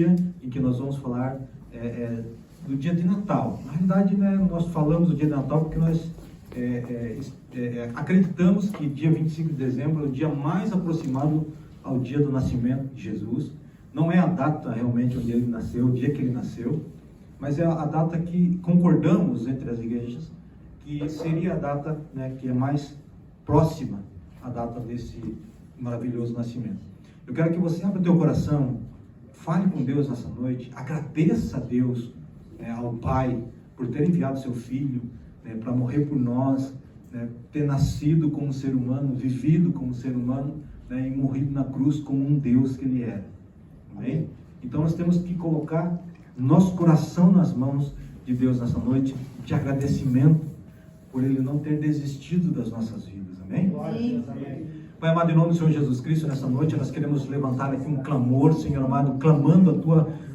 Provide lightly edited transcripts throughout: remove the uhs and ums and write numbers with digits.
em que nós vamos falar do dia de Natal. Na realidade, né, nós falamos do dia de Natal porque nós acreditamos que dia 25 de dezembro é o dia mais aproximado ao dia do nascimento de Jesus. Não é a data realmente onde ele nasceu, o dia que ele nasceu, mas é a data que concordamos entre as igrejas, que seria a data, né, que é mais próxima à data desse maravilhoso nascimento. Eu quero que você abra o teu coração, fale com Deus nessa noite, agradeça a Deus, né, ao Pai, por ter enviado seu Filho, né, para morrer por nós, né, ter nascido como ser humano, vivido como ser humano, né, e morrido na cruz como um Deus que Ele era. Amém? Então nós temos que colocar nosso coração nas mãos de Deus nessa noite, de agradecimento por Ele não ter desistido das nossas vidas. Amém? Amém. Pai amado, em nome do Senhor Jesus Cristo, nessa noite nós queremos levantar aqui um clamor, Senhor amado, clamando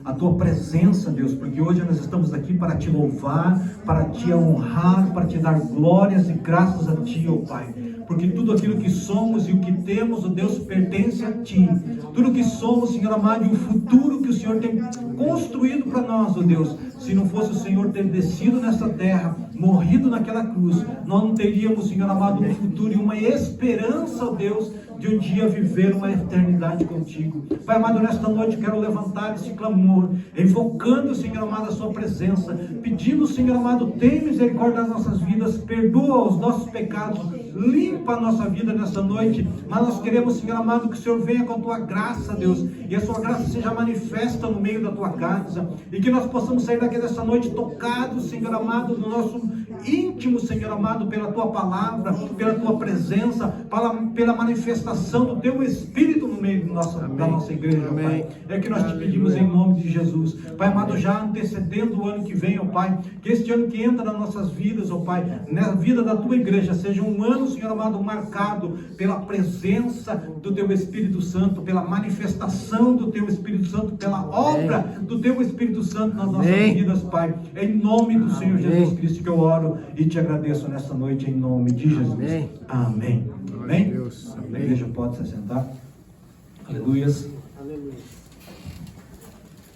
a tua presença, Deus, porque hoje nós estamos aqui para te louvar, para te honrar, para te dar glórias e graças a ti, ó Pai. Porque tudo aquilo que somos e o que temos, ó Deus, pertence a ti. Tudo que somos, Senhor amado, e o futuro que o Senhor tem construído para nós, ó Deus, se não fosse o Senhor ter descido nessa terra, morrido naquela cruz, nós não teríamos, Senhor amado, um futuro e uma esperança, ó Deus, de um dia viver uma eternidade contigo. Pai amado, nesta noite quero levantar esse clamor, invocando, Senhor amado, a sua presença, pedindo, Senhor amado, tem misericórdia das nossas vidas, perdoa os nossos pecados, limpa a nossa vida nessa noite, mas nós queremos, Senhor amado, que o Senhor venha com a tua graça, Deus, e a sua graça seja manifesta no meio da tua casa, e que nós possamos sair daqui dessa noite tocados, Senhor amado, no nosso íntimo, Senhor amado, pela tua palavra, pela tua presença, pela manifestação do teu Espírito no meio da nossa igreja, ó Pai. É que nós te pedimos em nome de Jesus, Pai amado, já antecedendo o ano que vem, ó Pai, que este ano que entra nas nossas vidas, ó Pai, na vida da tua igreja, seja um ano, Senhor amado, marcado pela presença do teu Espírito Santo, pela manifestação do teu Espírito Santo, pela obra do teu Espírito Santo nas nossas vidas, Pai. É em nome do Senhor Jesus Cristo que eu oro e te agradeço nessa noite, em nome de Jesus. Amém. Amém? A igreja pode se assentar. Aleluias.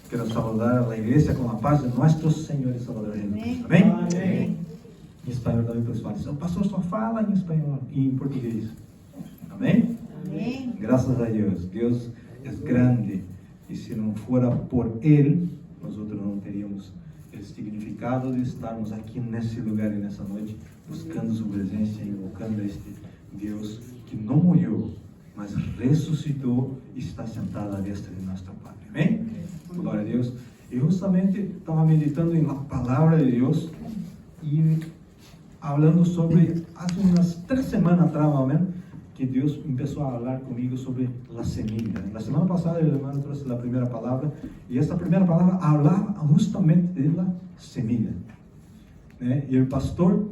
Quero saudar a igreja com a paz de nosso Senhor e Salvador Jesus Cristo. Amém? Amém. Em espanhol também, pessoal. O pastor só fala em espanhol e em português. Amém? Amém. Graças a Deus. Deus é grande. E se não fora por Ele, nós outros não teríamos esse significado de estarmos aqui nesse lugar e nessa noite, buscando sua presença e invocando este Deus que não morreu, mas ressuscitou e está sentado à destra de nosso Pai. Amém? Glória a Deus. Eu justamente estava meditando na palavra de Deus e falando sobre, há umas 3 semanas atrás, mais ou menos, que Deus começou a falar comigo sobre a semilla. Na semana passada, o irmão trouxe a primeira palavra, e essa primeira palavra falava justamente da semilla. Né? E o pastor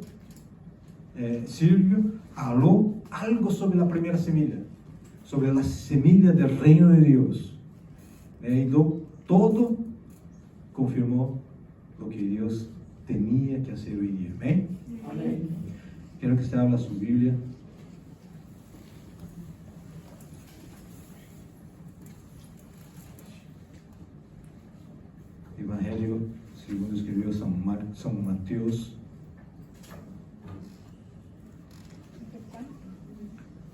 Silvio falou algo sobre a primeira semilla, sobre a semilla do reino de Deus. E todo confirmou o que Deus temia que assim iria. Amém? Amém. Quero que você abra a sua Bíblia. Evangelho segundo escreveu São Mateus.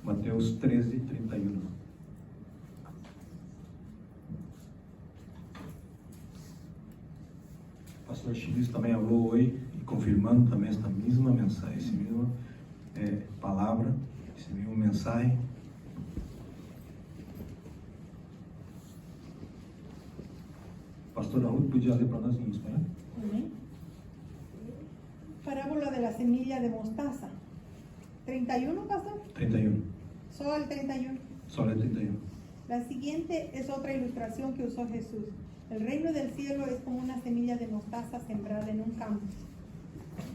Mateus 13, 31. O pastor Chilis também falou hoje, e confirmando também esta mesma mensagem, essa mesma palavra, essa mesma mensagem. Pastora Ruth, podia ler para nós em espanhol? Amém. Parábola de la semilla de mostaza. 31, pastor? 31. Solo el 31. Solo el 31. La siguiente es otra ilustración que usó Jesús. El reino del cielo es como una semilla de mostaza sembrada en un campo.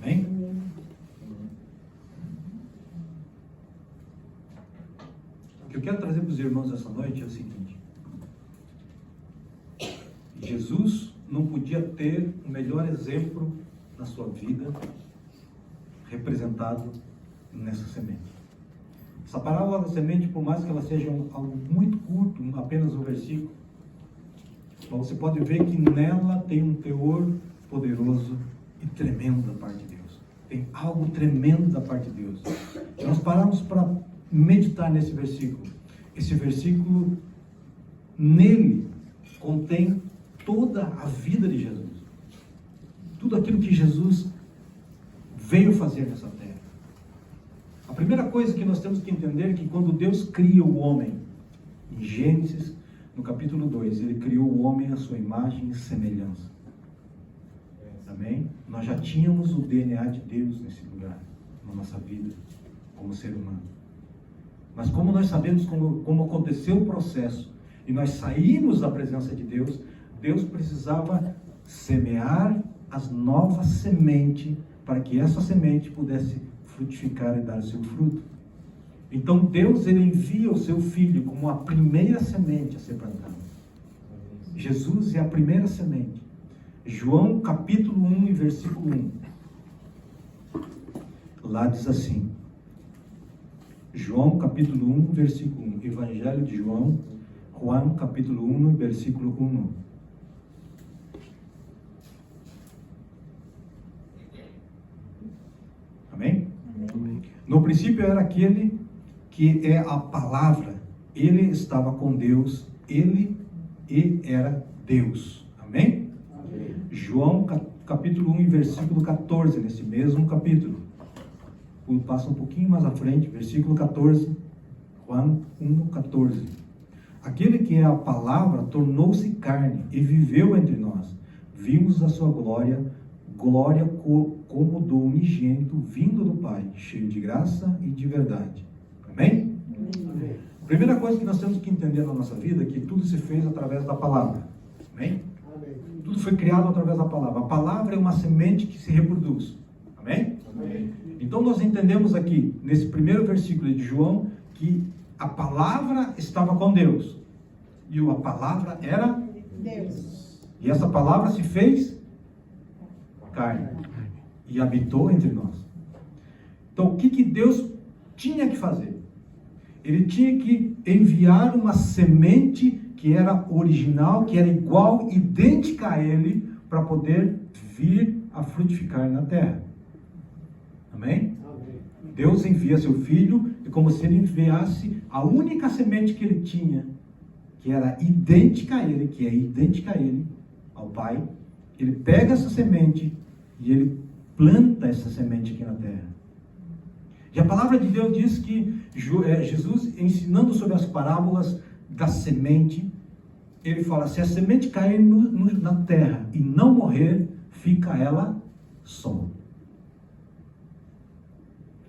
Amém? O que eu quero trazer para os irmãos essa noite é o seguinte: Jesus não podia ter um melhor exemplo na sua vida representado nessa semente. Essa parábola da semente, por mais que ela seja algo muito curto, apenas um versículo, mas você pode ver que nela tem um teor poderoso e tremendo da parte de Deus. Tem algo tremendo da parte de Deus. Se nós pararmos para meditar nesse versículo, esse versículo, nele, contém toda a vida de Jesus. Tudo aquilo que Jesus veio fazer nessa terra. A primeira coisa que nós temos que entender é que quando Deus cria o homem, em Gênesis, no capítulo 2, ele criou o homem à sua imagem e semelhança. Amém? Nós já tínhamos o DNA de Deus nesse lugar, na nossa vida, como ser humano. Mas como nós sabemos como aconteceu o processo, e nós saímos da presença de Deus, Deus precisava semear as novas sementes, para que essa semente pudesse frutificar e dar o seu fruto. Então Deus, ele envia o seu Filho como a primeira semente a ser plantada. Jesus é a primeira semente. João capítulo 1 e versículo 1. Lá diz assim. João capítulo 1, versículo 1. Evangelho de João, Juan capítulo 1, versículo 1. Amém? Amém. No princípio era aquele que é a palavra. Ele estava com Deus. Ele era Deus. Amém? Amém. João capítulo 1 e versículo 14, nesse mesmo capítulo. Passa um pouquinho mais à frente, versículo 14. Juan 1, 14. Aquele que é a palavra tornou-se carne e viveu entre nós. Vimos a sua glória, glória como do unigênito vindo do Pai, cheio de graça e de verdade. Amém? Amém. Primeira coisa que nós temos que entender na nossa vida é que tudo se fez através da palavra. Amém? Amém. Tudo foi criado através da palavra. A palavra é uma semente que se reproduz. Amém? Amém. Então nós entendemos aqui, nesse primeiro versículo de João, que a palavra estava com Deus. E a palavra era Deus. E essa palavra se fez carne e habitou entre nós. Então, o que Deus tinha que fazer? Ele tinha que enviar uma semente que era original, que era igual, idêntica a ele, para poder vir a frutificar na terra. Amém? Amém. Deus envia seu filho, é como se ele enviasse a única semente que ele tinha, que era idêntica a ele, que é idêntica a ele, ao Pai. Ele pega essa semente e ele planta essa semente aqui na terra. E a palavra de Deus diz que Jesus, ensinando sobre as parábolas da semente, ele fala, se a semente cair na terra e não morrer, fica ela só.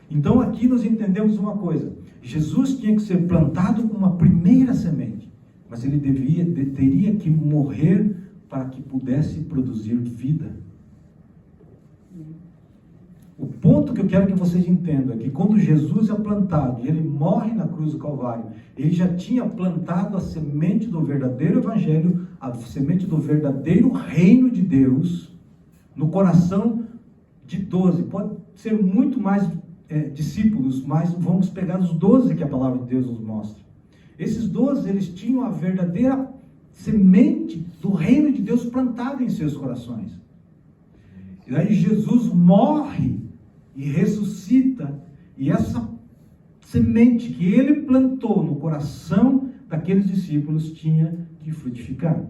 Então aqui nós entendemos uma coisa, Jesus tinha que ser plantado como uma primeira semente, mas ele teria que morrer para que pudesse produzir vida. O ponto que eu quero que vocês entendam é que quando Jesus é plantado e ele morre na cruz do Calvário, ele já tinha plantado a semente do verdadeiro evangelho, a semente do verdadeiro reino de Deus no coração de 12. Pode ser muito mais discípulos, mas vamos pegar os 12 que a palavra de Deus nos mostra. Esses 12, eles tinham a verdadeira semente do reino de Deus plantada em seus corações. E aí Jesus morre e ressuscita, e essa semente que ele plantou no coração daqueles discípulos tinha que frutificar.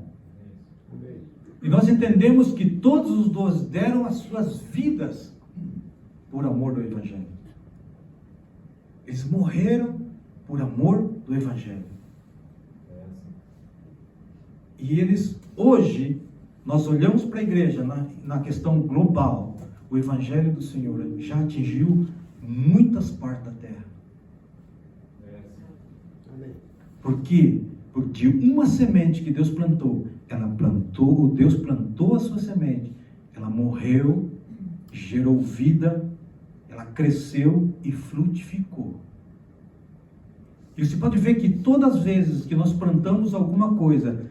E nós entendemos que todos os 12 deram as suas vidas por amor do Evangelho. Eles morreram por amor do Evangelho. E eles, hoje, nós olhamos para a igreja na questão global. O Evangelho do Senhor já atingiu muitas partes da terra. Por quê? Porque uma semente que Deus plantou, Deus plantou a sua semente, ela morreu, gerou vida, ela cresceu e frutificou. E você pode ver que todas as vezes que nós plantamos alguma coisa,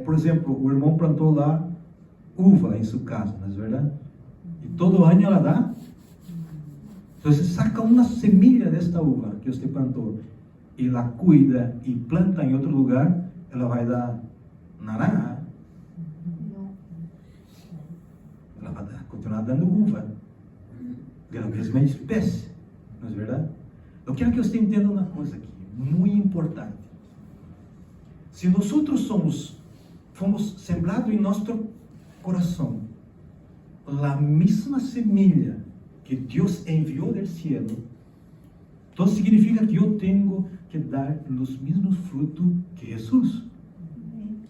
por exemplo, o irmão plantou lá uva em sua casa, não é verdade? E todo ano ela dá. Se você saca uma semilha desta uva que você plantou e la cuida e planta em outro lugar, ela vai dar naranja, dando uva, da mesma espécie, não é verdade? Eu quero que você entenda uma coisa aqui, muito importante. Se nós fomos sembrados em nosso coração a mesma semilla que Deus enviou do cielo, então significa que eu tenho que dar os mesmos frutos que Jesus.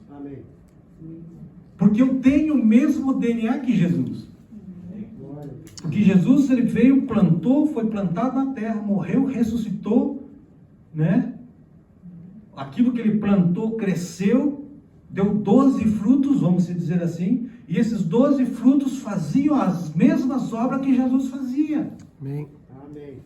Amém. Porque eu tenho o mesmo DNA que Jesus. Porque Jesus, ele veio, plantou, foi plantado na terra, morreu, ressuscitou, né? Aquilo que ele plantou cresceu, deu 12 frutos, vamos dizer assim, e esses 12 frutos faziam as mesmas obras que Jesus fazia. Amém. Amém.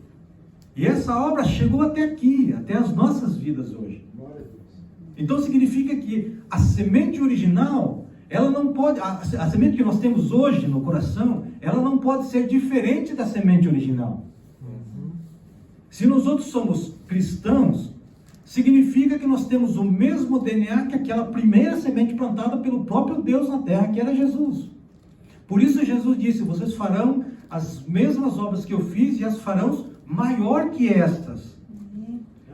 E essa obra chegou até aqui, até as nossas vidas hoje. Glória a Deus. Então significa que a semente original, ela não pode, a semente que nós temos hoje no coração, ela não pode ser diferente da semente original. Se nós outros somos cristãos, significa que nós temos o mesmo DNA que aquela primeira semente plantada pelo próprio Deus na terra, que era Jesus. Por isso Jesus disse: vocês farão as mesmas obras que eu fiz e as farão maior que estas.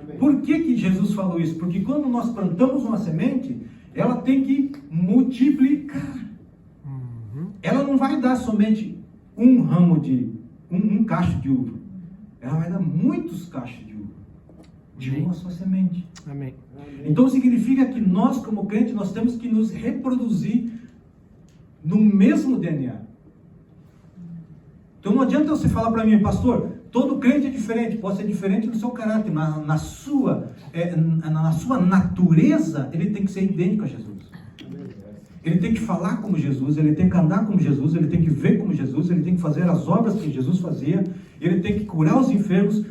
Amém. Por que Jesus falou isso? Porque quando nós plantamos uma semente, ela tem que multiplicar. Ela não vai dar somente um ramo de, um cacho de uva. Ela vai dar muitos cachos de uva. De uma só semente. Amém. Amém. Então significa que nós, como crentes, nós temos que nos reproduzir no mesmo DNA. Então não adianta você falar para mim, pastor, todo crente é diferente. Pode ser diferente no seu caráter, na sua natureza, ele tem que ser idêntico a Jesus. Ele tem que falar como Jesus, ele tem que andar como Jesus, ele tem que ver como Jesus, ele tem que fazer as obras que Jesus fazia, ele tem que curar os enfermos,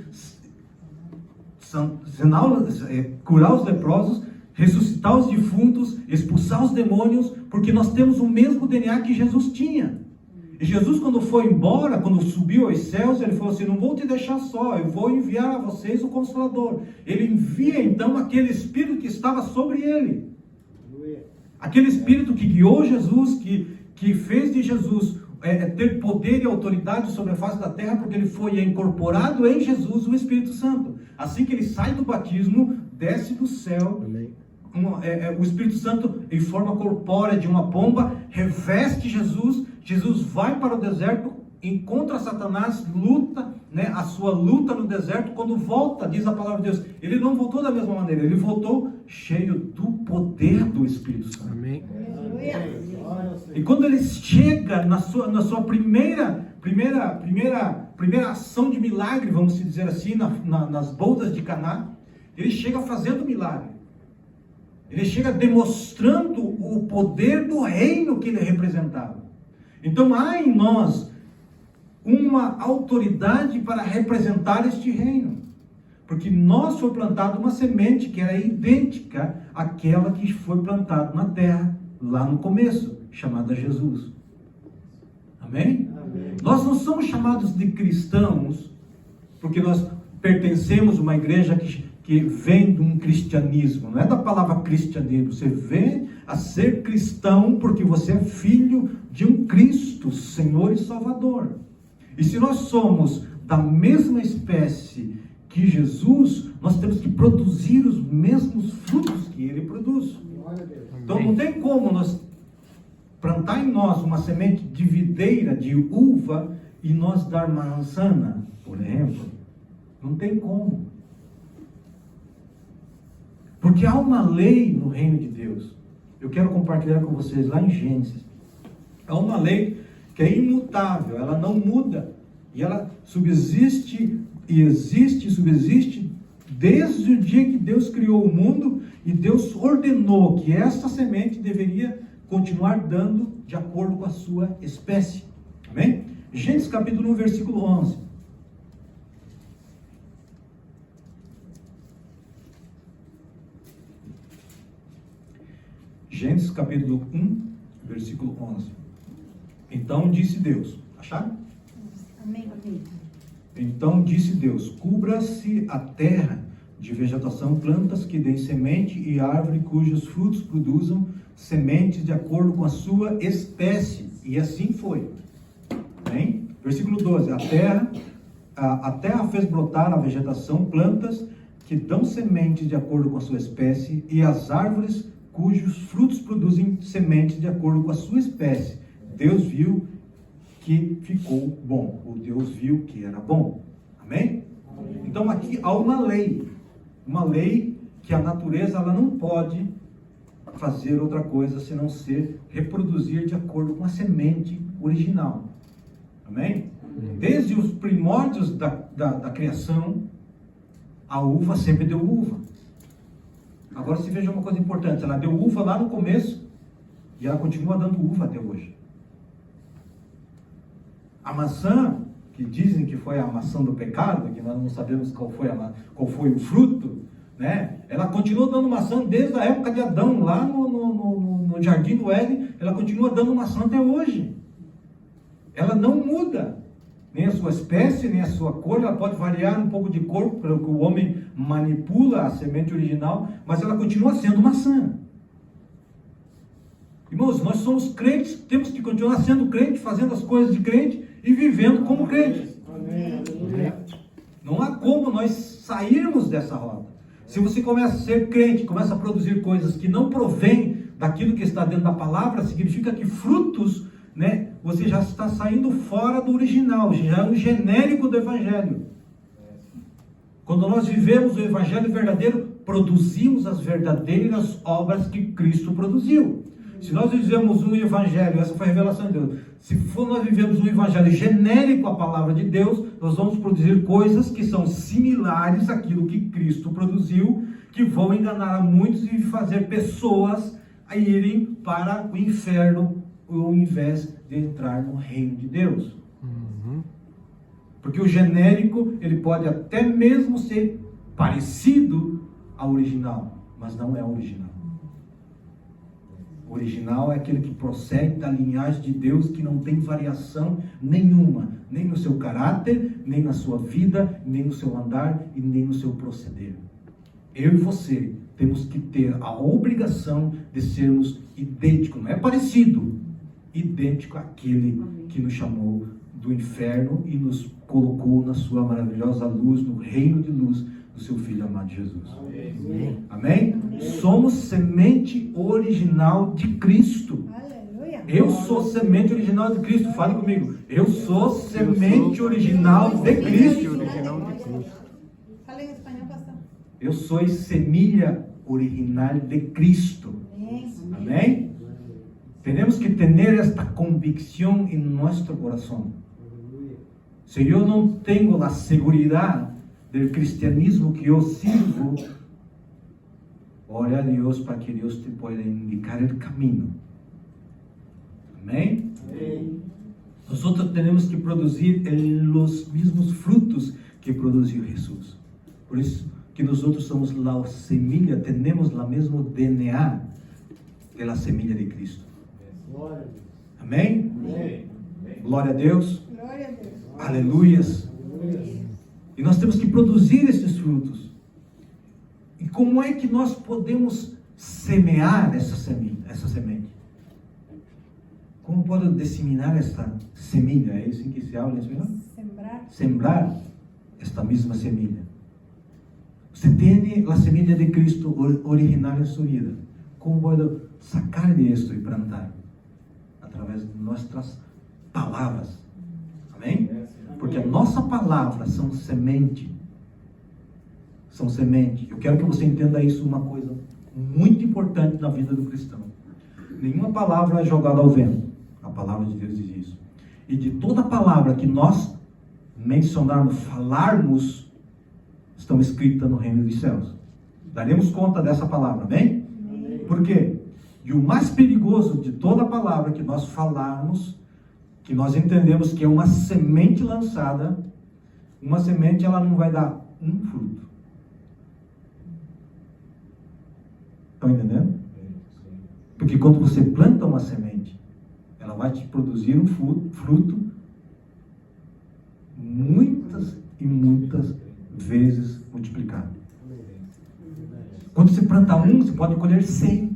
curar os leprosos, ressuscitar os defuntos, expulsar os demônios, porque nós temos o mesmo DNA que Jesus tinha. E Jesus, quando foi embora, quando subiu aos céus, ele falou assim: não vou te deixar só, eu vou enviar a vocês o Consolador. Ele envia então aquele Espírito que estava sobre ele. Aquele Espírito que guiou Jesus, que fez de Jesus ter poder e autoridade sobre a face da terra, porque ele foi incorporado em Jesus o Espírito Santo. Assim que ele sai do batismo, desce do céu, o Espírito Santo em forma corpórea de uma pomba, reveste Jesus. Jesus vai para o deserto, encontra Satanás, luta, né, a sua luta no deserto. Quando volta, diz a palavra de Deus, ele não voltou da mesma maneira, ele voltou cheio do poder do Espírito Santo. Amém. E quando ele chega na sua primeira ação de milagre, vamos dizer assim, nas bodas de Caná, ele chega fazendo milagre. Ele chega demonstrando o poder do reino que ele representava. Então há em nós uma autoridade para representar este reino. Porque nós foi plantada uma semente que era idêntica àquela que foi plantada na terra, lá no começo, chamada Jesus. Amém? Amém. Nós não somos chamados de cristãos porque nós pertencemos a uma igreja que vem de um cristianismo. Não é da palavra cristianismo. Você vem a ser cristão porque você é filho de um Cristo, Senhor e Salvador. E se nós somos da mesma espécie que Jesus, nós temos que produzir os mesmos frutos que ele produz. Glória a Deus. Então não tem como nós plantar em nós uma semente de videira, de uva, e nós dar manzana, por exemplo. Não tem como. Porque há uma lei no reino de Deus. Eu quero compartilhar com vocês lá em Gênesis. Há uma lei que é imutável, ela não muda. E ela subsiste e existe e subsiste desde o dia que Deus criou o mundo, e Deus ordenou que esta semente deveria continuar dando de acordo com a sua espécie. Amém? Gênesis capítulo 1, versículo 11. Gênesis capítulo 1, versículo 11. Então disse Deus, acharam? Amém. Então disse Deus: cubra-se a terra de vegetação, plantas que deem semente e árvore cujos frutos produzam sementes de acordo com a sua espécie. E assim foi. Amém? Versículo 12. A terra fez brotar a vegetação, plantas que dão sementes de acordo com a sua espécie, e as árvores cujos frutos produzem sementes de acordo com a sua espécie. Deus viu que ficou bom. O Deus viu que era bom. Amém? Então aqui há uma lei que a natureza ela não pode fazer outra coisa senão reproduzir de acordo com a semente original. Amém? Desde os primórdios da criação, a uva sempre deu uva. Agora se veja uma coisa importante, ela deu uva lá no começo e ela continua dando uva até hoje. A maçã, que dizem que foi a maçã do pecado, que nós não sabemos qual foi o fruto, né? Ela continua dando maçã desde a época de Adão, lá no jardim do Éden, ela continua dando maçã até hoje. Ela não muda, nem a sua espécie, nem a sua cor. Ela pode variar um pouco de cor, pelo que o homem manipula a semente original, mas ela continua sendo maçã. Irmãos, nós somos crentes, temos que continuar sendo crente, fazendo as coisas de crente e vivendo como crente. Amém. Não há como nós sairmos dessa roda. Se você começa a ser crente, começa a produzir coisas que não provém daquilo que está dentro da palavra, significa que frutos, né, você já está saindo fora do original, já é um genérico do evangelho. Quando nós vivemos o evangelho verdadeiro, produzimos as verdadeiras obras que Cristo produziu. Se nós vivemos um evangelho, essa foi a revelação de Deus, se nós vivemos um evangelho genérico à palavra de Deus, nós vamos produzir coisas que são similares àquilo que Cristo produziu, que vão enganar a muitos e fazer pessoas a irem para o inferno, ao invés de entrar no reino de Deus. Porque o genérico, ele pode até mesmo ser parecido ao original, mas não é original. O original é aquele que procede da linhagem de Deus, que não tem variação nenhuma, nem no seu caráter, nem na sua vida, nem no seu andar e nem no seu proceder. Eu e você temos que ter a obrigação de sermos idênticos, não é parecido, idêntico àquele que nos chamou do inferno e nos colocou na sua maravilhosa luz, no reino de luz do seu Filho amado Jesus. Amém? Amém? Somos semente original de Cristo. Aleluia. Eu sou semente original de Cristo. Fale comigo. Eu sou semente original de Cristo. Fala em espanhol, pastor. Eu sou semilla original de Cristo. Amém. Amém? Temos que ter esta convicção em nosso coração. Se eu não tenho a segurança do cristianismo que eu sirvo, ore a Deus para que Deus te pueda indicar o caminho. Amém? Nós temos que produzir os mesmos frutos que produziu Jesus. Por isso que nós somos a semilla, temos o mesmo DNA da semilla de Cristo. Amém? Glória a Deus. Glória a Deus. Aleluias. E nós temos que produzir esses frutos. E como é que nós podemos semear essa semente? Como podemos disseminar esta semilla? É isso que se habla em espanhol? Sembrar esta mesma semilla. Você tem a semilla de Cristo original em sua vida. Como pode sacar de esto e plantar? Através de nossas palavras. Amém? Porque a nossa palavra são semente. São semente. Eu quero que você entenda isso, uma coisa muito importante na vida do cristão. Nenhuma palavra é jogada ao vento. A palavra de Deus diz isso. E de toda palavra que nós mencionarmos, falarmos, estão escritas no reino dos céus. Daremos conta dessa palavra, amém? Por quê? E o mais perigoso de toda palavra que nós falarmos, que nós entendemos que é uma semente lançada, uma semente ela não vai dar um fruto. Estão entendendo? Porque quando você planta uma semente, ela vai te produzir um fruto muitas e muitas vezes multiplicado. Quando você planta você pode colher 100.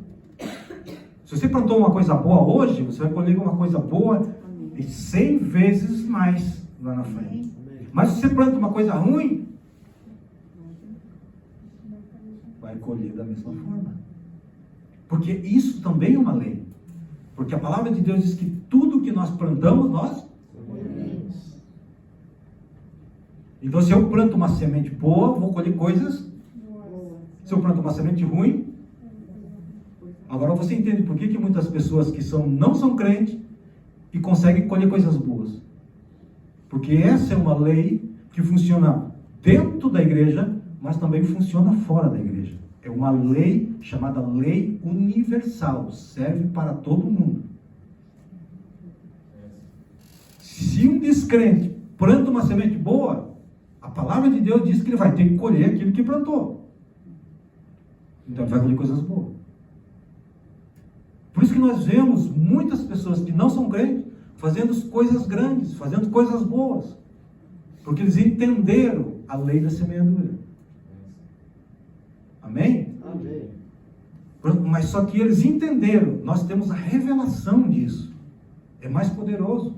Se você plantou uma coisa boa hoje, você vai colher uma coisa boa e 100 vezes mais lá na frente. Amém. Mas se você planta uma coisa ruim, vai colher da mesma forma. Porque isso também é uma lei. Porque a palavra de Deus diz que tudo que nós plantamos, nós... Então, se eu planto uma semente boa, vou colher coisas. Se eu planto uma semente ruim... Agora você entende por que muitas pessoas que não são crentes e conseguem colher coisas boas. Porque essa é uma lei que funciona dentro da igreja, mas também funciona fora da igreja. É uma lei chamada lei universal, serve para todo mundo. Se um descrente planta uma semente boa, a palavra de Deus diz que ele vai ter que colher aquilo que plantou. Então ele vai colher coisas boas. Por isso que nós vemos muitas pessoas que não são crentes fazendo coisas grandes, fazendo coisas boas. Porque eles entenderam a lei da semeadura. Amém? Amém. Mas só que eles entenderam, nós temos a revelação disso. É mais poderoso.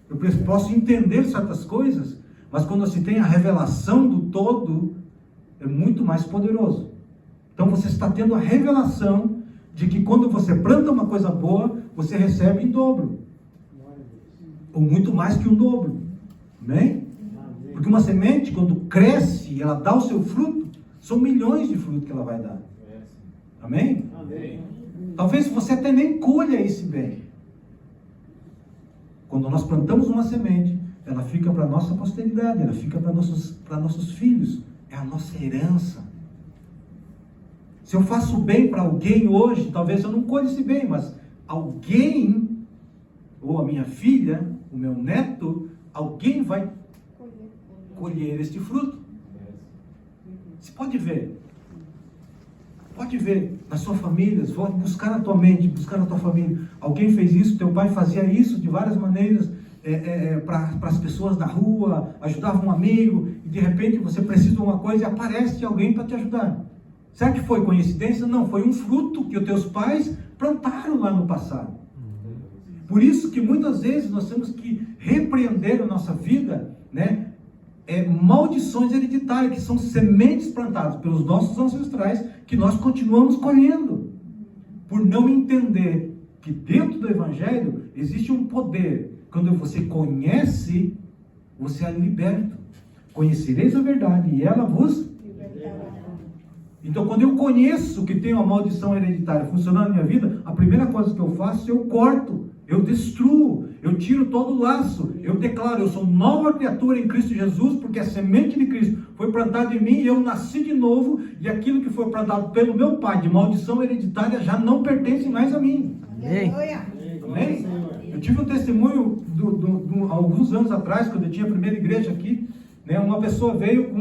Eu posso entender certas coisas, mas quando se tem a revelação do todo, é muito mais poderoso. Então você está tendo a revelação de que quando você planta uma coisa boa, você recebe em dobro. Ou muito mais que um dobro. Amém? Porque uma semente, quando cresce e ela dá o seu fruto, são milhões de frutos que ela vai dar. Amém? Amém. Talvez você até nem colha esse bem. Quando nós plantamos uma semente, ela fica para a nossa posteridade, ela fica para nossos filhos. É a nossa herança. Se eu faço bem para alguém hoje, talvez eu não colhe esse bem, mas alguém, ou a minha filha, o meu neto, alguém vai colher este fruto. Você pode ver na sua família, pode buscar na tua mente, buscar na tua família. Alguém fez isso, teu pai fazia isso de várias maneiras para as pessoas da rua, ajudava um amigo, e de repente você precisa de uma coisa e aparece alguém para te ajudar. Será que foi coincidência? Não, foi um fruto que os teus pais plantaram lá no passado. Por isso que muitas vezes nós temos que repreender a nossa vida, né? Maldições hereditárias, que são sementes plantadas pelos nossos ancestrais, que nós continuamos colhendo, por não entender que dentro do Evangelho existe um poder. Quando você conhece, você é liberto. Conhecereis a verdade e ela vos libertará. Então, quando eu conheço que tem uma maldição hereditária funcionando na minha vida, a primeira coisa que eu faço, eu corto, eu destruo, eu tiro todo o laço, eu declaro, eu sou nova criatura em Cristo Jesus, porque a semente de Cristo foi plantada em mim e eu nasci de novo, e aquilo que foi plantado pelo meu pai de maldição hereditária já não pertence mais a mim. Amém. Amém? Eu tive um testemunho alguns anos atrás, quando eu tinha a primeira igreja aqui, né, uma pessoa veio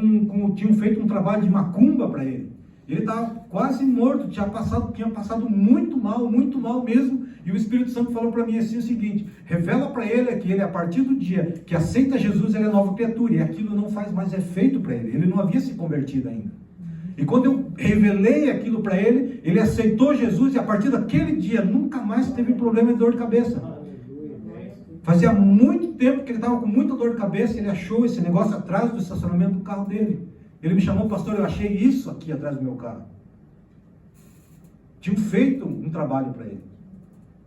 tinham feito um trabalho de macumba para ele. Ele estava quase morto, tinha passado muito mal mesmo. E o Espírito Santo falou para mim assim o seguinte: revela para ele que ele, a partir do dia que aceita Jesus, ele é nova criatura. E aquilo não faz mais efeito para ele. Ele não havia se convertido ainda. E quando eu revelei aquilo para ele, ele aceitou Jesus. E a partir daquele dia, nunca mais teve problema de dor de cabeça. Fazia muito tempo que ele estava com muita dor de cabeça. Ele achou esse negócio atrás do estacionamento do carro dele. Ele me chamou: pastor, eu achei isso aqui atrás do meu carro. Tinham feito um trabalho para ele.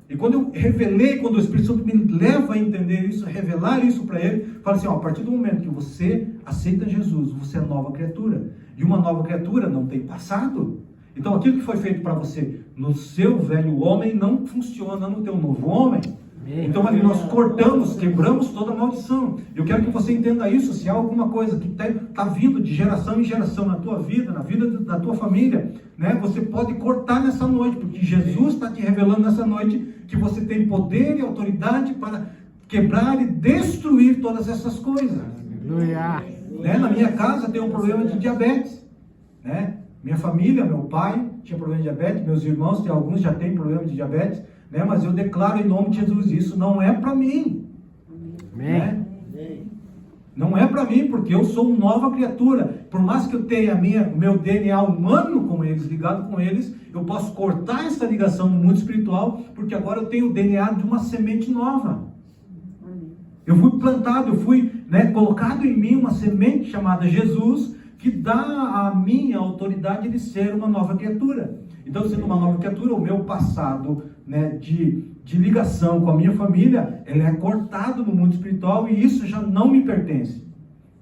E quando eu revelei, quando o Espírito Santo me leva a entender isso, a revelar isso para ele, fala assim: ó, a partir do momento que você aceita Jesus, você é nova criatura. E uma nova criatura não tem passado. Então aquilo que foi feito para você no seu velho homem não funciona no teu novo homem. Então ali nós cortamos, quebramos toda a maldição. Eu quero que você entenda isso. Se há alguma coisa que está vindo de geração em geração na tua vida, na vida da tua família, né, você pode cortar nessa noite, porque Jesus está te revelando nessa noite que você tem poder e autoridade para quebrar e destruir todas essas coisas. Aleluia. Né? Na minha casa tem um problema de diabetes, né? Minha família, meu pai tinha problema de diabetes, meus irmãos, alguns já têm problema de diabetes, né? Mas eu declaro em nome de Jesus, isso não é para mim. Né? Não é para mim, porque eu sou uma nova criatura. Por mais que eu tenha o meu DNA humano com eles, ligado com eles, eu posso cortar essa ligação no mundo espiritual, porque agora eu tenho o DNA de uma semente nova. Eu fui plantado, eu fui, colocado em mim uma semente chamada Jesus, que dá a mim a autoridade de ser uma nova criatura. Então, sendo uma nova criatura, o meu passado, de ligação com a minha família, ele é cortado no mundo espiritual e isso já não me pertence.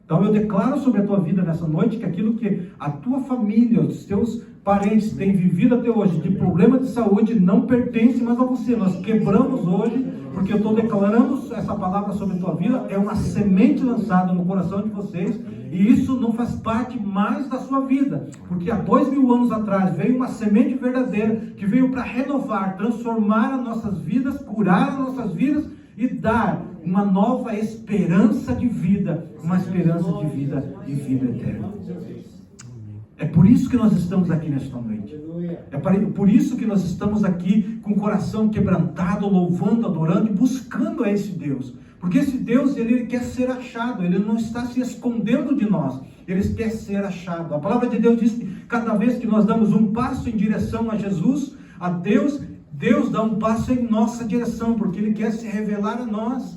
Então, eu declaro sobre a tua vida nessa noite que aquilo que a tua família, os teus parentes têm vivido até hoje, de problema de saúde, não pertence mais a você. Nós quebramos hoje, porque eu estou declarando essa palavra sobre a tua vida, é uma semente lançada no coração de vocês, e isso não faz parte mais da sua vida, porque há 2000 anos atrás veio uma semente verdadeira, que veio para renovar, transformar as nossas vidas, curar as nossas vidas, e dar uma nova esperança de vida, uma esperança de vida e vida eterna. É por isso que nós estamos aqui nesta noite. É por isso que nós estamos aqui com o coração quebrantado, louvando, adorando e buscando a esse Deus. Porque esse Deus, ele quer ser achado, ele não está se escondendo de nós, ele quer ser achado. A palavra de Deus diz que cada vez que nós damos um passo em direção a Jesus, a Deus, Deus dá um passo em nossa direção, porque ele quer se revelar a nós.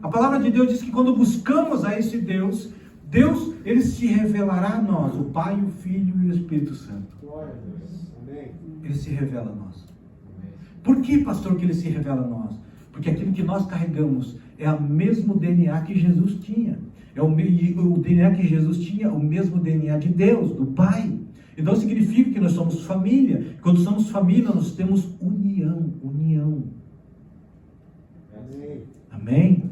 A palavra de Deus diz que quando buscamos a esse Deus, ele se revelará a nós, o Pai, o Filho e o Espírito Santo. Ele se revela a nós. Por que, pastor, que ele se revela a nós? Porque aquilo que nós carregamos é o mesmo DNA que Jesus tinha. O DNA que Jesus tinha, o mesmo DNA de Deus, do Pai. Então significa que nós somos família. Quando somos família, nós temos união. Amém?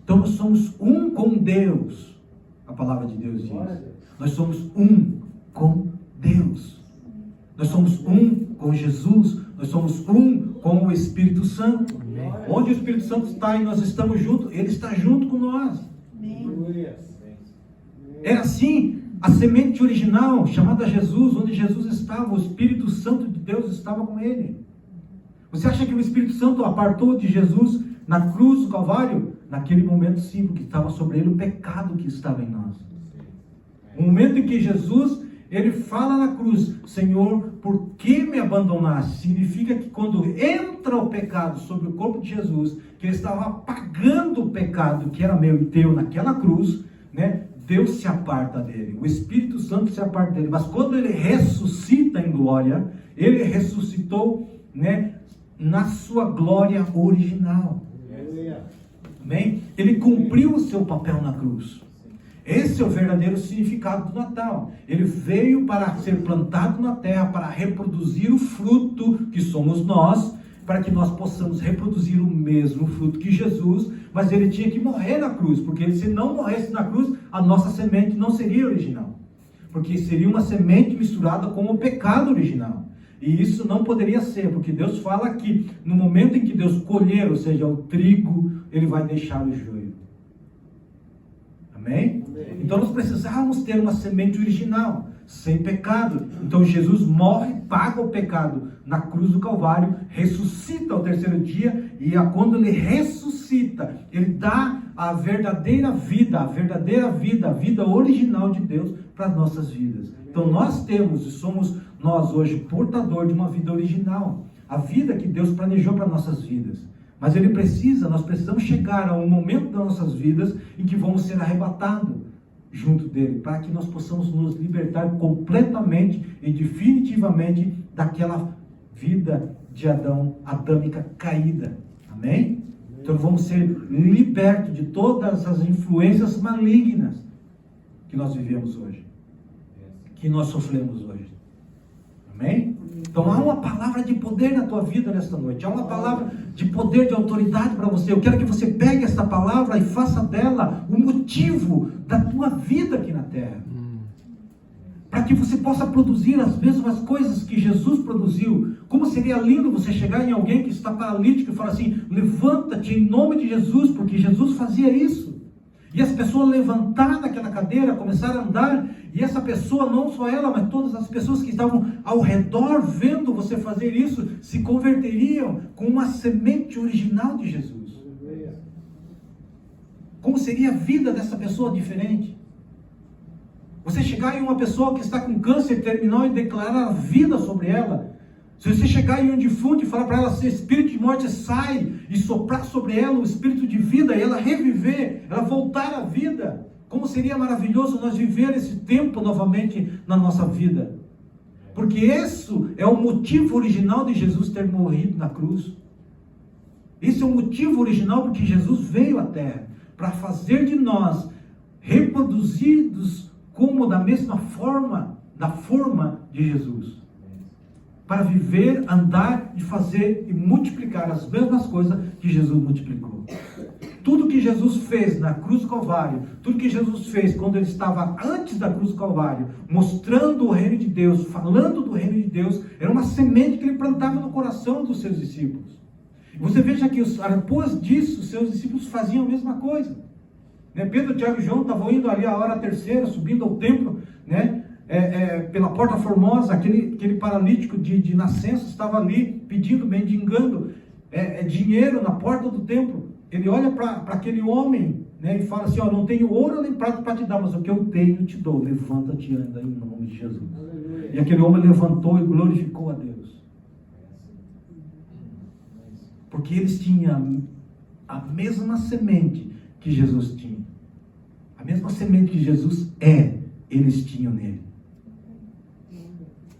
Então nós somos um com Deus. A palavra de Deus diz. Nós somos um com Deus. Nós somos um com Jesus. Nós somos um com o Espírito Santo. Onde o Espírito Santo está e nós estamos juntos, ele está junto com nós. Era assim a semente original, chamada Jesus, onde Jesus estava, o Espírito Santo de Deus estava com ele. Você acha que o Espírito Santo apartou de Jesus na cruz do Calvário? Naquele momento sim, porque estava sobre ele o pecado que estava em nós. O momento em que Jesus, ele fala na cruz, Senhor, por que me abandonaste? Significa que quando entra o pecado sobre o corpo de Jesus, que ele estava pagando o pecado que era meu e teu naquela cruz, Deus se aparta dele, o Espírito Santo se aparta dele, mas quando ele ressuscita em glória, ele ressuscitou, na sua glória original. Amém? Ele cumpriu o seu papel na cruz. Esse é o verdadeiro significado do Natal. Ele veio para ser plantado na terra, para reproduzir o fruto que somos nós, para que nós possamos reproduzir o mesmo fruto que Jesus, mas ele tinha que morrer na cruz, porque se não morresse na cruz, a nossa semente não seria original, porque seria uma semente misturada com o pecado original. E isso não poderia ser, porque Deus fala que no momento em que Deus colher, ou seja, o trigo, ele vai deixar o joio. Amém? Então nós precisávamos ter uma semente original, sem pecado. Então Jesus morre, paga o pecado na cruz do Calvário, ressuscita ao terceiro dia, e quando ele ressuscita, ele dá a verdadeira vida, a vida original de Deus para as nossas vidas. Então nós temos e somos nós hoje portador de uma vida original, a vida que Deus planejou para nossas vidas. Mas nós precisamos chegar a um momento das nossas vidas em que vamos ser arrebatados junto dele, para que nós possamos nos libertar completamente e definitivamente daquela vida de Adão, adâmica caída. Amém? Então vamos ser libertos de todas as influências malignas que nós vivemos hoje, que nós sofremos hoje. Amém? Então há uma palavra de poder na tua vida nesta noite, há uma palavra de poder, de autoridade para você. Eu quero que você pegue esta palavra e faça dela o motivo da tua vida aqui na terra, para que você possa produzir as mesmas coisas que Jesus produziu. Como seria lindo você chegar em alguém que está paralítico e falar assim: levanta-te em nome de Jesus, porque Jesus fazia isso. E as pessoas levantaram daquela cadeira, começaram a andar, e essa pessoa, não só ela, mas todas as pessoas que estavam ao redor vendo você fazer isso, se converteriam com uma semente original de Jesus. Como seria a vida dessa pessoa diferente? Você chegar em uma pessoa que está com câncer terminal e declarar a vida sobre ela, Se você chegar em um defunto e falar para ela, se espírito de morte sai, e soprar sobre ela o espírito de vida, e ela reviver, ela voltar à vida, como seria maravilhoso nós viver esse tempo novamente na nossa vida. Porque esse é o motivo original de Jesus ter morrido na cruz. Esse é o motivo original porque Jesus veio à Terra, para fazer de nós reproduzidos como da mesma forma, da forma de Jesus. Para viver, andar e fazer e multiplicar as mesmas coisas que Jesus multiplicou. Tudo que Jesus fez na cruz do Calvário, tudo que Jesus fez quando ele estava antes da cruz do Calvário, mostrando o reino de Deus, falando do reino de Deus, era uma semente que ele plantava no coração dos seus discípulos. Você veja que depois disso, os seus discípulos faziam a mesma coisa. Pedro, Tiago e João estavam indo ali a hora terceira, subindo ao templo, pela porta formosa, aquele paralítico de nascença estava ali pedindo, mendigando dinheiro na porta do templo. Ele olha para aquele homem, e fala assim, não tenho ouro nem prata para te dar, mas o que eu tenho te dou, levanta-te e anda em nome de Jesus. Aleluia. E aquele homem levantou e glorificou a Deus. Porque eles tinham a mesma semente que Jesus tinha. A mesma semente que Jesus eles tinham nele.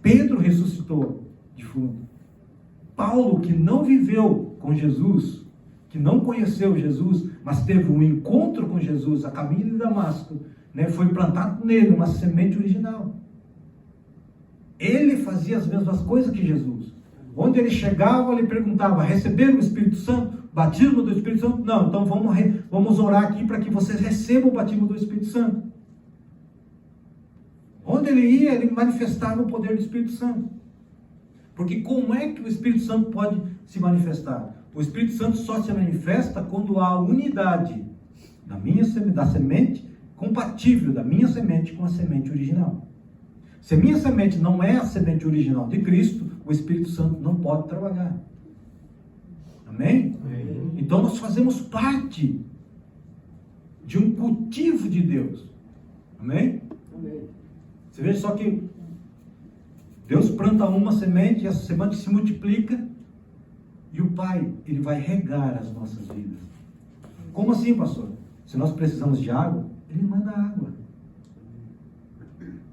Pedro ressuscitou defunto. Paulo, que não viveu com Jesus, que não conheceu Jesus, mas teve um encontro com Jesus a caminho de Damasco, foi plantado nele uma semente original. Ele fazia as mesmas coisas que Jesus. Onde ele chegava, ele perguntava, receberam o Espírito Santo? Batismo do Espírito Santo? Não, então vamos orar aqui para que vocês recebam o batismo do Espírito Santo. Onde ele ia, ele manifestava o poder do Espírito Santo. Porque como é que o Espírito Santo pode se manifestar? O Espírito Santo só se manifesta quando há unidade da semente, compatível da minha semente com a semente original. Se a minha semente não é a semente original de Cristo, o Espírito Santo não pode trabalhar. Amém? Amém. Então nós fazemos parte de um cultivo de Deus. Amém? Amém. Você veja só que Deus planta uma semente, e essa semente se multiplica, e o Pai, Ele vai regar as nossas vidas. Como assim, pastor? Se nós precisamos de água, Ele manda água.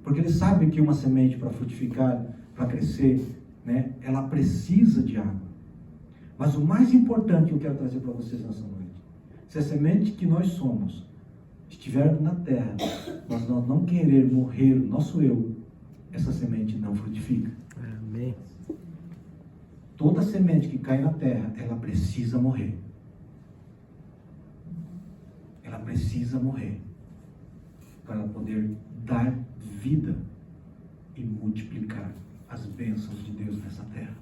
Porque Ele sabe que uma semente para frutificar, para crescer, ela precisa de água. Mas o mais importante que eu quero trazer para vocês nessa noite, se a semente que nós somos estiver na terra, mas nós não querer morrer o nosso eu, essa semente não frutifica. Amém. Toda semente que cai na terra, ela precisa morrer. Ela precisa morrer para ela poder dar vida e multiplicar as bênçãos de Deus nessa terra.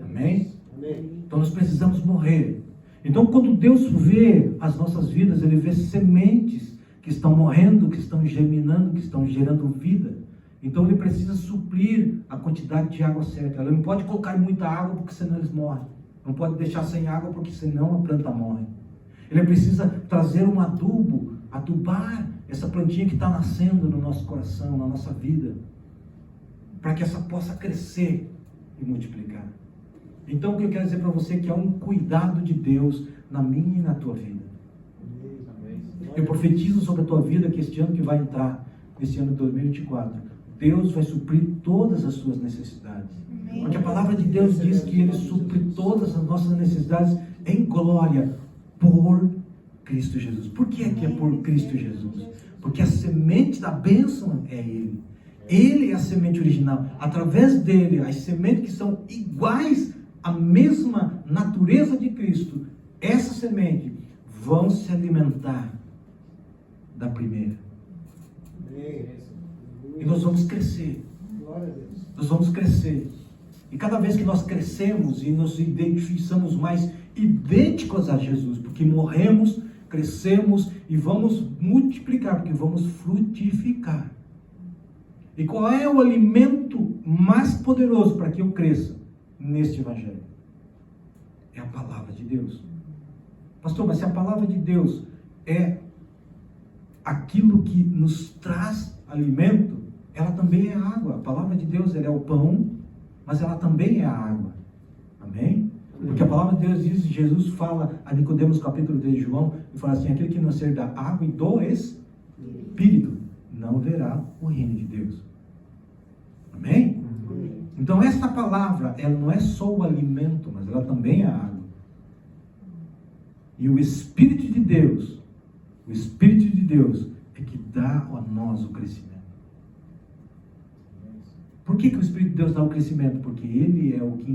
Amém? Amém? Então nós precisamos morrer. Então quando Deus vê as nossas vidas, Ele vê sementes que estão morrendo, que estão germinando, que estão gerando vida. Então Ele precisa suprir a quantidade de água certa. Ele não pode colocar muita água, porque senão eles morrem. Não pode deixar sem água, porque senão a planta morre. Ele precisa trazer um adubo, adubar essa plantinha que está nascendo no nosso coração, na nossa vida, para que essa possa crescer e multiplicar. Então o que eu quero dizer para você é que há um cuidado de Deus na minha e na tua vida. Eu profetizo sobre a tua vida que este ano que vai entrar, esse ano de 2024, Deus vai suprir todas as suas necessidades. Porque a palavra de Deus diz que Ele supre todas as nossas necessidades em glória por Cristo Jesus. Por que é por Cristo Jesus? Porque a semente da bênção é Ele. Ele é a semente original. Através dele, as sementes que são iguais à mesma natureza de Cristo, essa semente vão se alimentar da primeira. E nós vamos crescer. Nós vamos crescer. E cada vez que nós crescemos e nos identificamos mais idênticos a Jesus, porque morremos, crescemos e vamos multiplicar, porque vamos frutificar. E qual é o alimento mais poderoso para que eu cresça neste evangelho? É a palavra de Deus. Pastor, mas se a palavra de Deus é aquilo que nos traz alimento, ela também é água. A palavra de Deus, ela é o pão mas ela também é a água. Amém? Porque a palavra de Deus diz, Jesus fala a Nicodemos, capítulo 3 de João, e fala assim: aquele que não nascer da água e do Espírito não verá o reino de Deus. Amém? Então esta palavra, ela não é só o alimento, mas ela também é a água. E o Espírito de Deus é que dá a nós o crescimento. Por que o Espírito de Deus dá o crescimento? Porque Ele é o que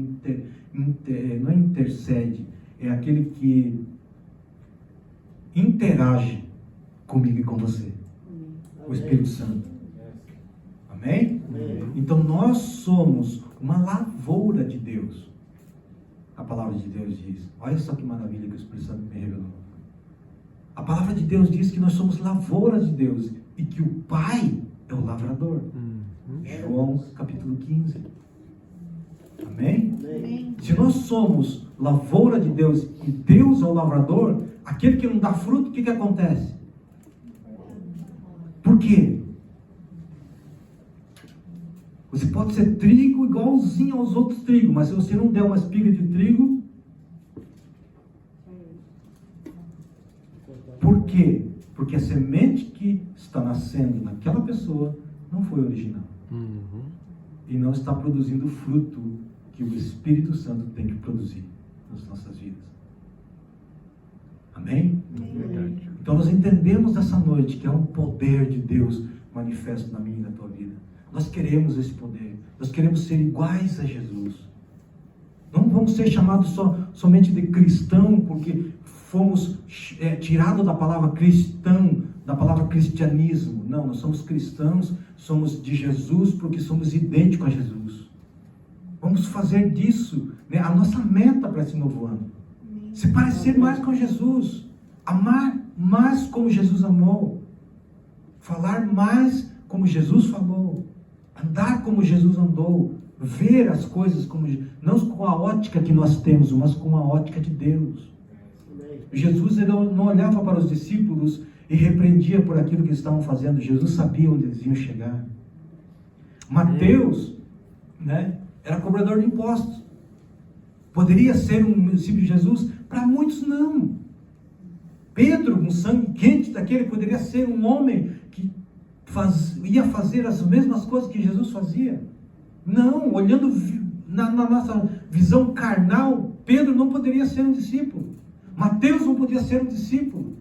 não intercede, é aquele que interage comigo e com você. O Espírito Santo. Amém? Então nós somos uma lavoura de Deus. A palavra de Deus diz. Olha só que maravilha que o Espírito Santo me revelou. A palavra de Deus diz que nós somos lavouras de Deus e que o Pai é o lavrador. João capítulo 15. Amém? Amém. Se nós somos lavoura de Deus e Deus é o lavrador, aquele que não dá fruto, o que acontece? Por quê? Você pode ser trigo igualzinho aos outros trigos, mas se você não der uma espiga de trigo, por quê? Porque a semente que está nascendo naquela pessoa não foi original. E não está produzindo o fruto que o Espírito Santo tem que produzir nas nossas vidas. Amém? Amém. Então nós entendemos essa noite que é um poder de Deus manifesto na minha e na tua vida. Nós queremos esse poder. Nós queremos ser iguais a Jesus. Não vamos ser chamados somente de cristão porque fomos tirados da palavra cristão, da palavra cristianismo. Não, nós somos cristãos, somos de Jesus porque somos idênticos a Jesus. Vamos fazer disso, né, a nossa meta para esse novo ano. Se parecer mais com Jesus, amar mais como Jesus amou, falar mais como Jesus falou, andar como Jesus andou, ver as coisas como, não com a ótica que nós temos, mas com a ótica de Deus. Jesus ele não olhava para os discípulos e repreendia por aquilo que eles estavam fazendo. Jesus sabia onde eles iam chegar. Mateus, né, era cobrador de impostos. Poderia ser um discípulo de Jesus? Para muitos não. Pedro, um sangue quente daquele, poderia ser um homem que ia fazer as mesmas coisas que Jesus fazia. Não, olhando na nossa visão carnal, Pedro não poderia ser um discípulo. Mateus não podia ser um discípulo.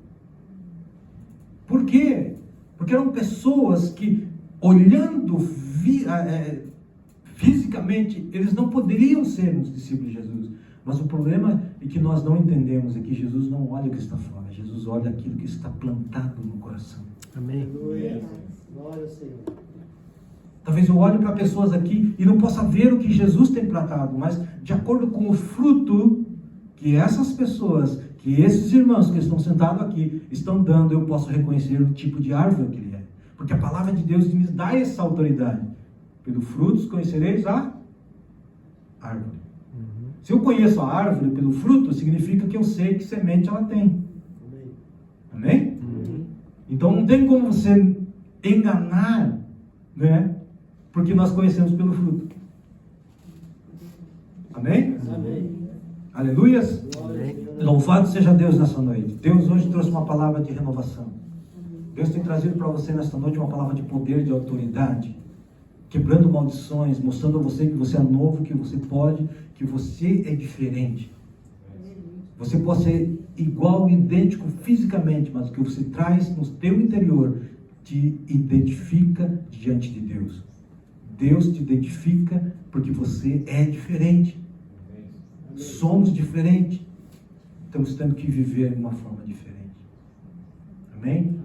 Por quê? Porque eram pessoas que, olhando fisicamente, eles não poderiam ser os discípulos de Jesus. Mas o problema é que nós não entendemos é que Jesus não olha o que está fora. Jesus olha aquilo que está plantado no coração. Amém. Glória ao Senhor. Talvez eu olhe para pessoas aqui e não possa ver o que Jesus tem plantado, mas de acordo com o fruto que essas pessoas, que esses irmãos que estão sentados aqui estão dando, eu posso reconhecer o tipo de árvore que ele é. Porque a palavra de Deus me dá essa autoridade. Pelo frutos conhecereis a árvore. Se eu conheço a árvore pelo fruto, significa que eu sei que semente ela tem. Amém? Então não tem como você enganar, né? Porque nós conhecemos pelo fruto. Amém? Amém. Aleluias? Amém. Louvado seja Deus nessa noite. Deus hoje trouxe uma palavra de renovação. Deus tem trazido para você nesta noite uma palavra de poder, de autoridade, quebrando maldições, mostrando a você que você é novo, que você pode, que você é diferente. Você pode ser igual, idêntico fisicamente, mas o que você traz no teu interior te identifica diante de Deus. Deus te identifica porque você é diferente. Somos diferentes. Estamos tendo que viver de uma forma diferente. Amém?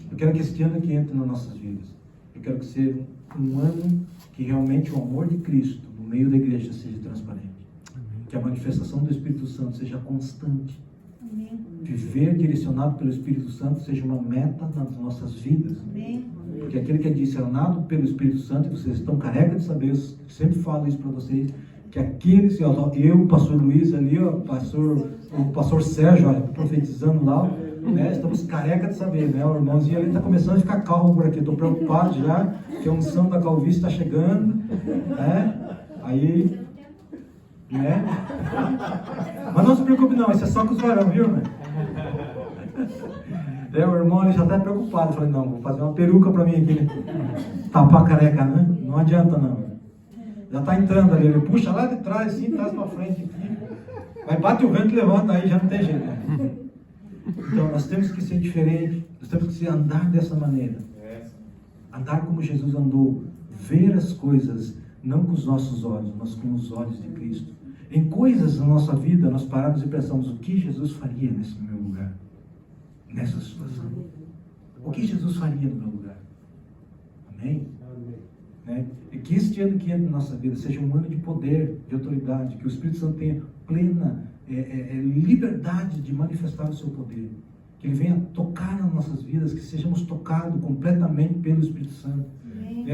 Eu quero que este ano aqui entre nas nossas vidas. Eu quero que seja um ano que realmente o amor de Cristo no meio da igreja seja transparente. Que a manifestação do Espírito Santo seja constante. Amém. Viver direcionado pelo Espírito Santo seja uma meta nas nossas vidas. Amém. Porque aquele que é discernado pelo Espírito Santo, e vocês estão carecas de saber, eu sempre falo isso para vocês, que aqueles, eu, o pastor Luiz ali, ó, o pastor Sérgio, ó, profetizando lá, né, estamos carecas de saber, né, o irmãozinho ali está começando a ficar calmo por aqui, estou preocupado já, que a unção da calvície está chegando, né, Aí, né? Mas não se preocupe não, isso é só com os varão, viu, irmão? O irmão ele já está preocupado. Eu falei, não, vou fazer uma peruca para mim aqui, né? Tapar a careca, né? Não adianta não. Já está entrando ali, ele puxa lá de trás, assim, traz para frente aqui. Mas bate o vento e levanta, aí já não tem jeito, né? Então nós temos que ser diferente, nós temos que andar dessa maneira. Andar como Jesus andou, ver as coisas, não com os nossos olhos, mas com os olhos de Cristo. Em coisas na nossa vida, nós paramos e pensamos, o que Jesus faria nesse meu lugar? Nessa situação. O que Jesus faria no meu lugar? Amém? Né? E que este ano que entra na nossa vida seja um ano de poder, de autoridade, que o Espírito Santo tenha plena liberdade de manifestar o seu poder. Que Ele venha tocar nas nossas vidas, que sejamos tocados completamente pelo Espírito Santo.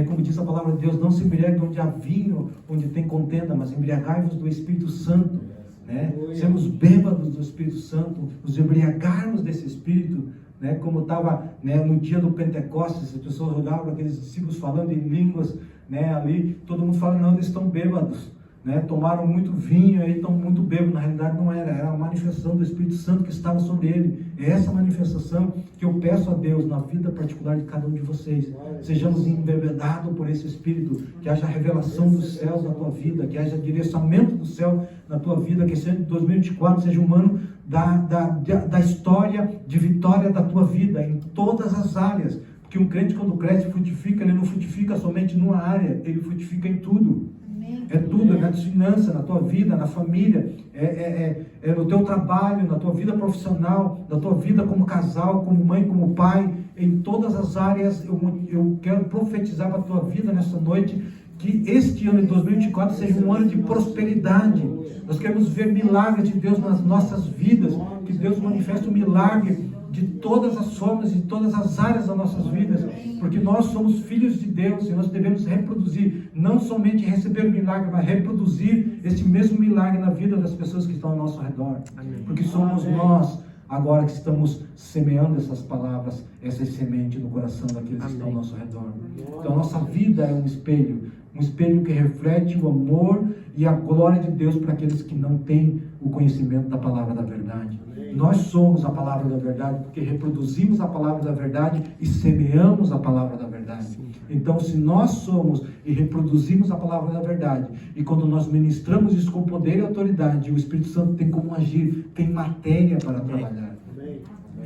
Como diz a palavra de Deus, não se embriague onde há vinho, onde tem contenda, mas embriagai-vos do Espírito Santo. Né? Sermos bêbados do Espírito Santo, nos embriagarmos desse Espírito, né? Como estava, né, no dia do Pentecostes, as pessoas olhavam aqueles discípulos falando em línguas, né, ali, todo mundo fala, não, eles estão bêbados, né? Tomaram muito vinho e estão muito bêbados. Na realidade não era a manifestação do Espírito Santo que estava sobre ele. É essa manifestação que eu peço a Deus na vida particular de cada um de vocês. Sejamos embebedados por esse Espírito, que haja revelação dos céus na tua vida, que haja direcionamento do céu na tua vida, que esse ano de 2024 seja um ano da história de vitória da tua vida, em todas as áreas. Porque um crente, quando cresce e frutifica, ele não frutifica somente numa área, ele frutifica em tudo. É tudo, é nas finanças, na tua vida, na família, é no teu trabalho, na tua vida profissional, na tua vida como casal, como mãe, como pai, em todas as áreas. Eu quero profetizar para a tua vida nessa noite, que este ano de 2024 seja um ano de prosperidade. Nós queremos ver milagres de Deus nas nossas vidas, que Deus manifeste um milagre de todas as formas, de todas as áreas das nossas vidas, porque nós somos filhos de Deus e nós devemos reproduzir, não somente receber o milagre, mas reproduzir esse mesmo milagre na vida das pessoas que estão ao nosso redor. Porque somos nós agora que estamos semeando essas palavras, essa semente no coração daqueles que estão ao nosso redor. Então nossa vida é um espelho que reflete o amor e a glória de Deus para aqueles que não têm o conhecimento da palavra da verdade. Nós somos a palavra da verdade porque reproduzimos a palavra da verdade e semeamos a palavra da verdade. Então, se nós somos e reproduzimos a palavra da verdade, e quando nós ministramos isso com poder e autoridade, o Espírito Santo tem como agir, tem matéria para trabalhar.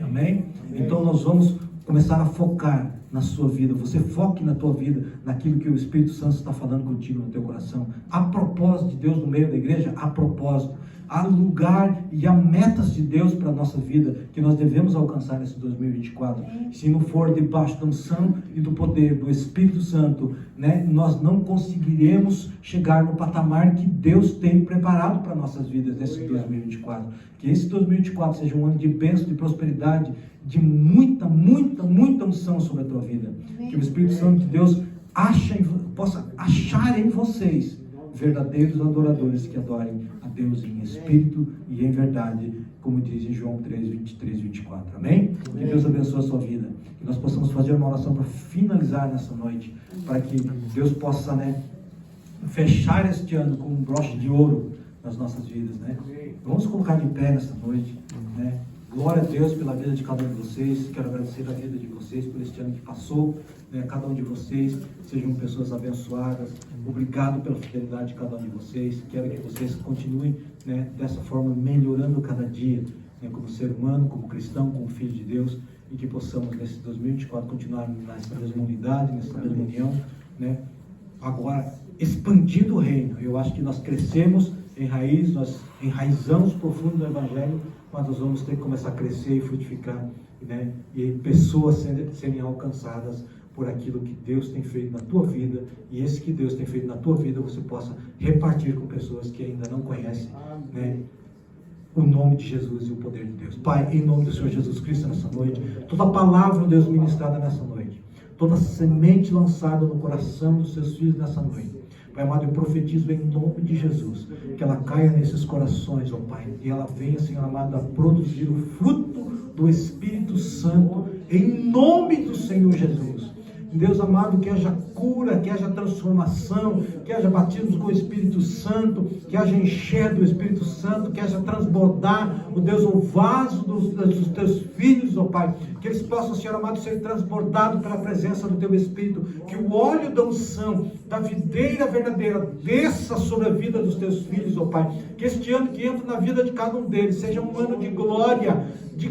Amém? Então nós vamos começar a focar na sua vida. Você foque na tua vida, naquilo que o Espírito Santo está falando contigo no teu coração. Há propósito de Deus no meio da igreja? Há propósito. Há lugar e há metas de Deus para a nossa vida que nós devemos alcançar nesse 2024. Se não for debaixo da unção e do poder do Espírito Santo, né, nós não conseguiremos chegar no patamar que Deus tem preparado para nossas vidas nesse 2024. Que esse 2024 seja um ano de bênção, de prosperidade, de muita unção sobre a tua vida. Que o Espírito Santo de Deus possa achar em vocês verdadeiros adoradores que adorem a Deus em espírito e em verdade, como diz em João 3, 23, 24. Amém? Que Deus abençoe a sua vida. Que nós possamos fazer uma oração para finalizar nessa noite, para que Deus possa, né, fechar este ano com um broche de ouro nas nossas vidas, né? Vamos colocar de pé nessa noite, né? Glória a Deus pela vida de cada um de vocês. Quero agradecer a vida de vocês por este ano que passou, né? Cada um de vocês sejam pessoas abençoadas. Obrigado pela fidelidade de cada um de vocês. Quero que vocês continuem, né, dessa forma, melhorando cada dia, né, como ser humano, como cristão, como filho de Deus, e que possamos nesse 2024 continuar nessa mesma unidade, nessa mesma união, né? Agora, expandindo o reino. Eu acho que nós crescemos em raiz, nós enraizamos profundo no Evangelho, mas nós vamos ter que começar a crescer e frutificar, né? E pessoas serem alcançadas por aquilo que Deus tem feito na tua vida, e esse que Deus tem feito na tua vida, você possa repartir com pessoas que ainda não conhecem, né, o nome de Jesus e o poder de Deus. Pai, em nome do Senhor Jesus Cristo nessa noite, toda palavra, Deus, ministrada nessa noite, toda semente lançada no coração dos seus filhos nessa noite, Pai amado, eu profetizo em nome de Jesus, que ela caia nesses corações, ó Pai, e ela venha, Senhor amado, a produzir o fruto do Espírito Santo, em nome do Senhor Jesus. Deus amado, que haja cura, que haja transformação, que haja batismos com o Espírito Santo, que haja encher do Espírito Santo, que haja transbordar, o Deus, o vaso dos teus filhos, ó Pai, que eles possam, Senhor amado, ser transbordados pela presença do teu Espírito, que o óleo da unção, da videira verdadeira, desça sobre a vida dos teus filhos, ó Pai, que este ano que entra na vida de cada um deles, seja um ano de glória, de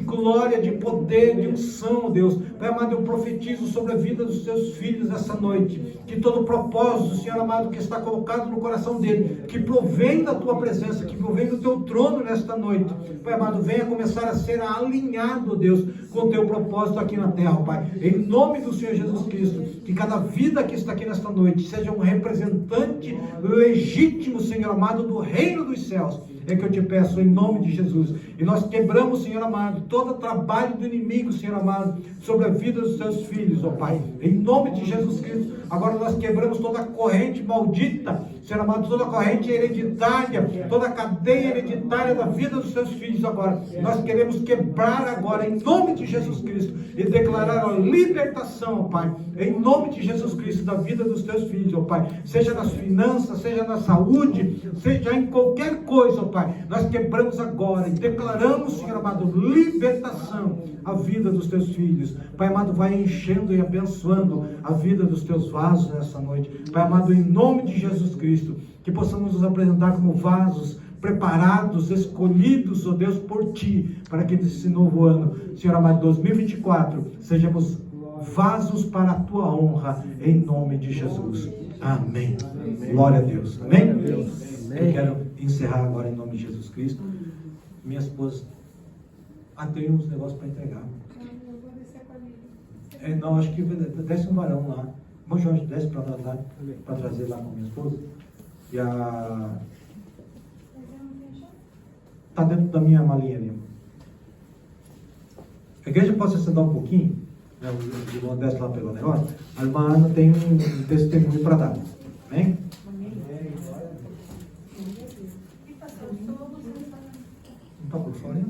poder, de unção, Deus. Pai amado, eu profetizo sobre a vida dos teus filhos essa noite, que todo o propósito, Senhor amado, que está colocado no coração dele, que provém da tua presença, que provém do teu trono nesta noite, Pai amado, venha começar a ser alinhado, Deus, com o teu propósito aqui na terra, Pai, em nome do Senhor Jesus Cristo, que cada vida que está aqui nesta noite seja um representante legítimo, Senhor amado, do reino dos céus. É que eu te peço em nome de Jesus. E nós quebramos, Senhor amado, todo o trabalho do inimigo, Senhor amado, sobre a vida dos teus filhos, ó Pai. Em nome de Jesus Cristo. Agora nós quebramos toda a corrente maldita, Senhor amado, toda a corrente hereditária, toda a cadeia hereditária da vida dos teus filhos agora. Nós queremos quebrar agora, em nome de Jesus Cristo, e declarar a libertação, ó Pai, em nome de Jesus Cristo, da vida dos teus filhos, ó Pai. Seja nas finanças, seja na saúde, seja em qualquer coisa, ó Pai, nós quebramos agora e declaramos, Senhor amado, libertação à vida dos teus filhos. Pai amado, vai enchendo e abençoando a vida dos teus vasos nessa noite. Pai amado, em nome de Jesus Cristo, que possamos nos apresentar como vasos preparados, escolhidos, ó Deus, por Ti, para que nesse novo ano, Senhor amado, 2024, sejamos vasos para a Tua honra, em nome de Jesus. Amém. Glória a Deus. Amém? Eu quero encerrar agora em nome de Jesus Cristo. Minha esposa, tem uns negócios para entregar. Não, acho que desce um varão lá. Bom, Jorge, desce para trazer lá com minha esposa. E está dentro da minha malinha ali. A igreja pode se sentar um pouquinho, né? O irmão desce lá pelo negócio. A irmã Ana tem um testemunho para dar. Amém? Não está por fora ainda?